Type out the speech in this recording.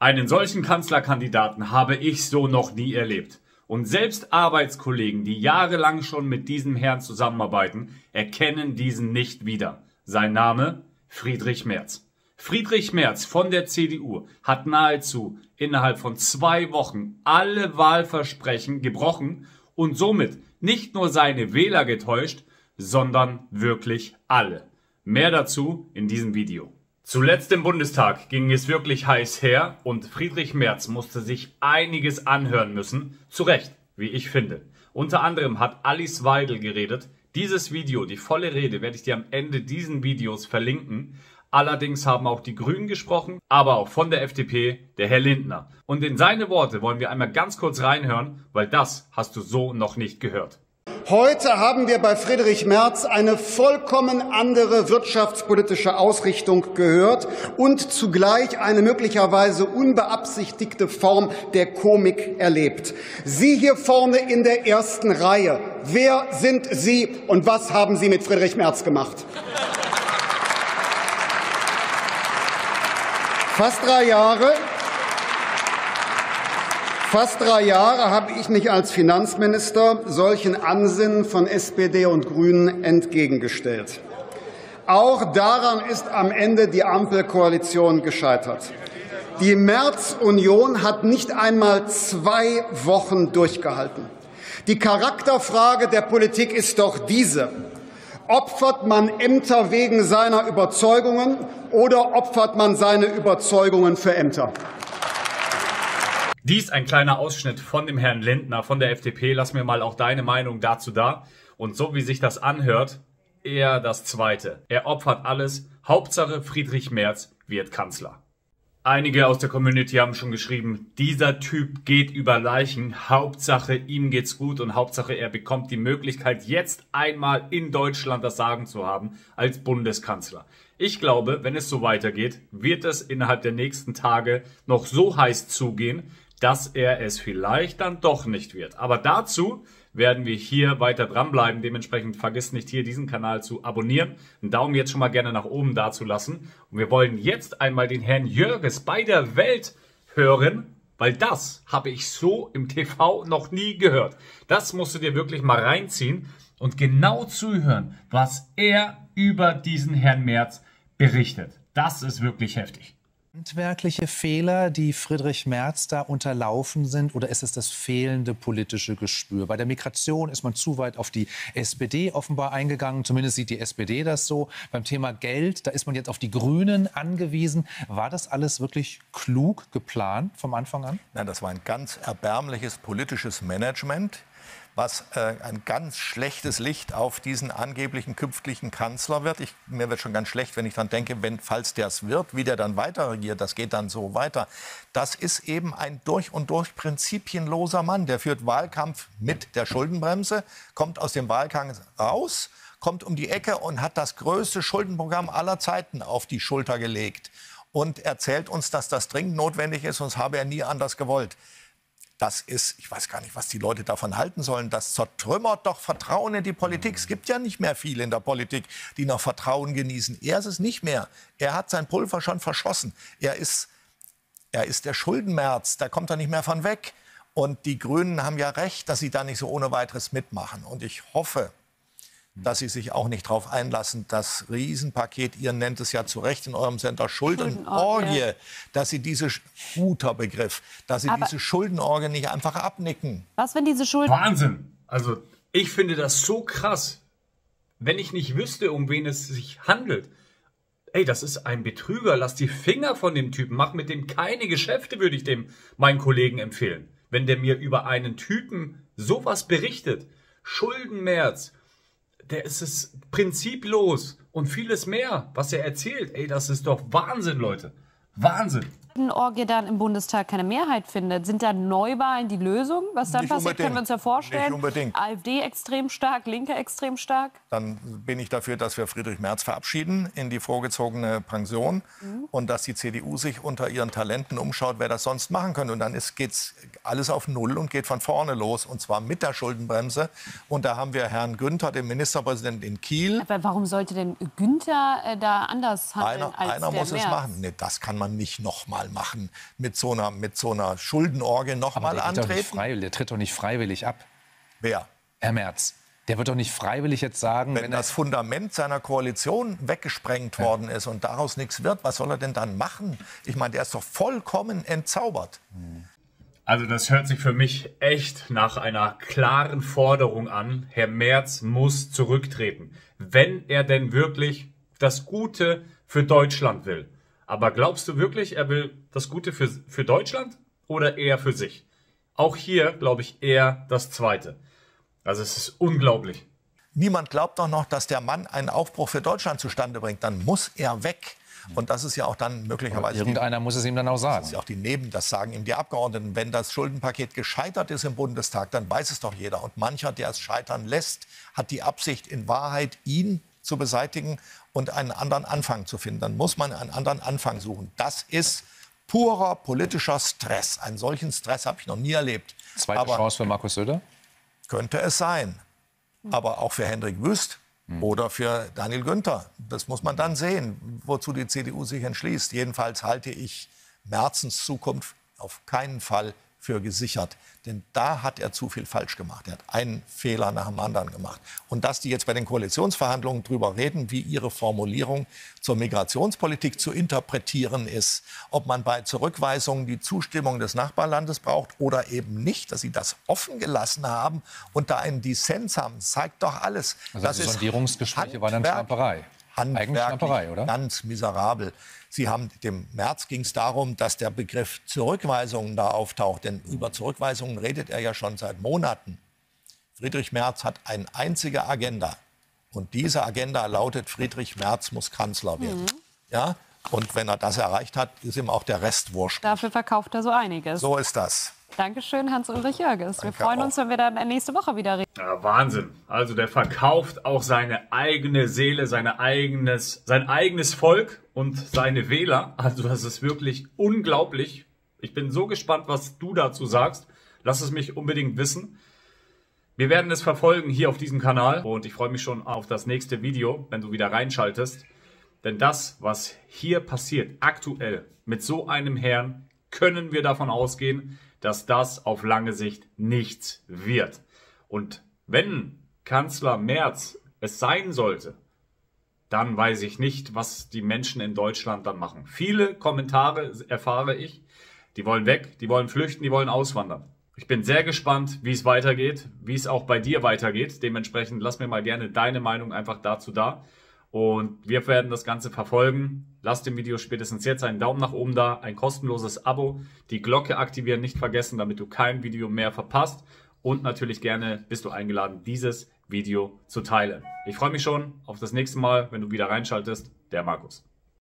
Einen solchen Kanzlerkandidaten habe ich so noch nie erlebt. Und selbst Arbeitskollegen, die jahrelang schon mit diesem Herrn zusammenarbeiten, erkennen diesen nicht wieder. Sein Name? Friedrich Merz. Friedrich Merz von der CDU hat nahezu innerhalb von 2 Wochen alle Wahlversprechen gebrochen und somit nicht nur seine Wähler getäuscht, sondern wirklich alle. Mehr dazu in diesem Video. Zuletzt im Bundestag ging es wirklich heiß her und Friedrich Merz musste sich einiges anhören müssen. Zu Recht, wie ich finde. Unter anderem hat Alice Weidel geredet. Dieses Video, die volle Rede, werde ich dir am Ende dieses Videos verlinken. Allerdings haben auch die Grünen gesprochen, aber auch von der FDP der Herr Lindner. Und in seine Worte wollen wir einmal ganz kurz reinhören, weil das hast du so noch nicht gehört. Heute haben wir bei Friedrich Merz eine vollkommen andere wirtschaftspolitische Ausrichtung gehört und zugleich eine möglicherweise unbeabsichtigte Form der Komik erlebt. Sie hier vorne in der ersten Reihe. Wer sind Sie und was haben Sie mit Friedrich Merz gemacht? Fast drei Jahre habe ich mich als Finanzminister solchen Ansinnen von SPD und Grünen entgegengestellt. Auch daran ist am Ende die Ampelkoalition gescheitert. Die Merz-Union hat nicht einmal 2 Wochen durchgehalten. Die Charakterfrage der Politik ist doch diese: Opfert man Ämter wegen seiner Überzeugungen oder opfert man seine Überzeugungen für Ämter? Dies ein kleiner Ausschnitt von dem Herrn Lindner von der FDP. Lass mir mal auch deine Meinung dazu da. Und so wie sich das anhört, eher das Zweite. Er opfert alles. Hauptsache Friedrich Merz wird Kanzler. Einige aus der Community haben schon geschrieben, dieser Typ geht über Leichen. Hauptsache ihm geht's gut und Hauptsache er bekommt die Möglichkeit, jetzt einmal in Deutschland das Sagen zu haben als Bundeskanzler. Ich glaube, wenn es so weitergeht, wird es innerhalb der nächsten Tage noch so heiß zugehen, dass er es vielleicht dann doch nicht wird. Aber dazu werden wir hier weiter dranbleiben. Dementsprechend vergiss nicht, hier diesen Kanal zu abonnieren. Einen Daumen jetzt schon mal gerne nach oben dazulassen. Und wir wollen jetzt einmal den Herrn Jörges bei der Welt hören, weil das habe ich so im TV noch nie gehört. Das musst du dir wirklich mal reinziehen und genau zuhören, was er über diesen Herrn Merz berichtet. Das ist wirklich heftig. Handwerkliche Fehler, die Friedrich Merz da unterlaufen sind, oder ist es das fehlende politische Gespür? Bei der Migration ist man zu weit auf die SPD offenbar eingegangen, zumindest sieht die SPD das so. Beim Thema Geld, da ist man jetzt auf die Grünen angewiesen. War das alles wirklich klug geplant vom Anfang an? Nein, das war ein ganz erbärmliches politisches Management, was ein ganz schlechtes Licht auf diesen angeblichen künftigen Kanzler wird. Mir wird schon ganz schlecht, wenn ich dann denke, falls der es wird, wie der dann weiter regiert, das geht dann so weiter. Das ist eben ein durch und durch prinzipienloser Mann. Der führt Wahlkampf mit der Schuldenbremse, kommt aus dem Wahlkampf raus, kommt um die Ecke und hat das größte Schuldenprogramm aller Zeiten auf die Schulter gelegt und erzählt uns, dass das dringend notwendig ist, sonst habe er nie anders gewollt. Das ist, ich weiß gar nicht, was die Leute davon halten sollen. Das zertrümmert doch Vertrauen in die Politik. Es gibt ja nicht mehr viele in der Politik, die noch Vertrauen genießen. Er ist es nicht mehr. Er hat sein Pulver schon verschossen. Er ist der Schuldenmerz. Da kommt er nicht mehr von weg. Und die Grünen haben ja recht, dass sie da nicht so ohne weiteres mitmachen. Und ich hoffe, dass Sie sich auch nicht darauf einlassen, das Riesenpaket, ihr nennt es ja zu Recht in eurem Sender Schuldenorgie, dass Sie diese, guter Begriff, dass Sie diese Schuldenorgie nicht einfach abnicken. Was, wenn diese Schulden... Wahnsinn! Also ich finde das so krass, wenn ich nicht wüsste, um wen es sich handelt. Ey, das ist ein Betrüger, lass die Finger von dem Typen, mach mit dem keine Geschäfte, würde ich dem meinen Kollegen empfehlen. Wenn der mir über einen Typen sowas berichtet, Schuldenmerz, der ist es prinziplos und vieles mehr, was er erzählt. Ey, das ist doch Wahnsinn, Leute. Wahnsinn. Orgie dann im Bundestag keine Mehrheit findet, sind da Neuwahlen die Lösung? Was dann passiert, können wir uns ja vorstellen. Nicht unbedingt. AfD extrem stark, Linke extrem stark. Dann bin ich dafür, dass wir Friedrich Merz verabschieden in die vorgezogene Pension und dass die CDU sich unter ihren Talenten umschaut, wer das sonst machen könnte. Und dann geht's alles auf Null und geht von vorne los, und zwar mit der Schuldenbremse. Und da haben wir Herrn Günther, den Ministerpräsidenten in Kiel. Aber warum sollte denn Günther da anders handeln als einer muss Merz? es machen. Nee, das kann man nicht noch mal nochmal machen, mit so einer Schuldenorgie nochmal antreten. Der tritt doch nicht freiwillig ab. Wer? Herr Merz. Der wird doch nicht freiwillig jetzt sagen, wenn das Fundament seiner Koalition weggesprengt worden ist und daraus nichts wird, was soll er denn dann machen? Ich meine, der ist doch vollkommen entzaubert. Also das hört sich für mich echt nach einer klaren Forderung an. Herr Merz muss zurücktreten, wenn er denn wirklich das Gute für Deutschland will. Aber glaubst du wirklich, er will das Gute für Deutschland oder eher für sich? Auch hier glaube ich eher das Zweite. Also es ist unglaublich. Niemand glaubt doch noch, dass der Mann einen Aufbruch für Deutschland zustande bringt. Dann muss er weg. Und das ist ja auch dann möglicherweise... Oder irgendeiner muss es ihm dann auch sagen. Das ist ja auch das sagen ihm die Abgeordneten. Wenn das Schuldenpaket gescheitert ist im Bundestag, dann weiß es doch jeder. Und mancher, der es scheitern lässt, hat die Absicht, in Wahrheit ihn zu beseitigen und einen anderen Anfang zu finden. Dann muss man einen anderen Anfang suchen. Das ist purer politischer Stress. Einen solchen Stress habe ich noch nie erlebt. Zweite Chance für Markus Söder? Könnte es sein. Aber auch für Hendrik Wüst oder für Daniel Günther. Das muss man dann sehen, wozu die CDU sich entschließt. Jedenfalls halte ich Merzens Zukunft auf keinen Fall für gesichert. Denn da hat er zu viel falsch gemacht. Er hat einen Fehler nach dem anderen gemacht. Und dass die jetzt bei den Koalitionsverhandlungen drüber reden, wie ihre Formulierung zur Migrationspolitik zu interpretieren ist, ob man bei Zurückweisungen die Zustimmung des Nachbarlandes braucht oder eben nicht, dass sie das offen gelassen haben und da einen Dissens haben, zeigt doch alles. Also das die ist Sondierungsgespräche waren dann Schlamperei. Eigentlich Schlamperei, oder? Ganz miserabel. Dem Merz ging es darum, dass der Begriff Zurückweisungen da auftaucht. Denn über Zurückweisungen redet er ja schon seit Monaten. Friedrich Merz hat eine einzige Agenda. Und diese Agenda lautet, Friedrich Merz muss Kanzler werden. Ja? Und wenn er das erreicht hat, ist ihm auch der Rest wurscht. Dafür verkauft er so einiges. So ist das. Dankeschön, Hans-Ulrich Jörges. Wir freuen uns, wenn wir dann nächste Woche wieder reden. Ja, Wahnsinn. Also der verkauft auch seine eigene Seele, sein eigenes Volk und seine Wähler. Also das ist wirklich unglaublich. Ich bin so gespannt, was du dazu sagst. Lass es mich unbedingt wissen. Wir werden es verfolgen hier auf diesem Kanal. Und ich freue mich schon auf das nächste Video, wenn du wieder reinschaltest. Denn das, was hier passiert, aktuell mit so einem Herrn, können wir davon ausgehen, dass das auf lange Sicht nichts wird. Und wenn Kanzler Merz es sein sollte, dann weiß ich nicht, was die Menschen in Deutschland dann machen. Viele Kommentare erfahre ich, die wollen weg, die wollen flüchten, die wollen auswandern. Ich bin sehr gespannt, wie es weitergeht, wie es auch bei dir weitergeht. Dementsprechend lass mir mal gerne deine Meinung einfach dazu da. Und wir werden das Ganze verfolgen. Lasst dem Video spätestens jetzt einen Daumen nach oben da, ein kostenloses Abo, die Glocke aktivieren nicht vergessen, damit du kein Video mehr verpasst. Und natürlich gerne bist du eingeladen, dieses Video zu teilen. Ich freue mich schon auf das nächste Mal, wenn du wieder reinschaltest. Der Markus.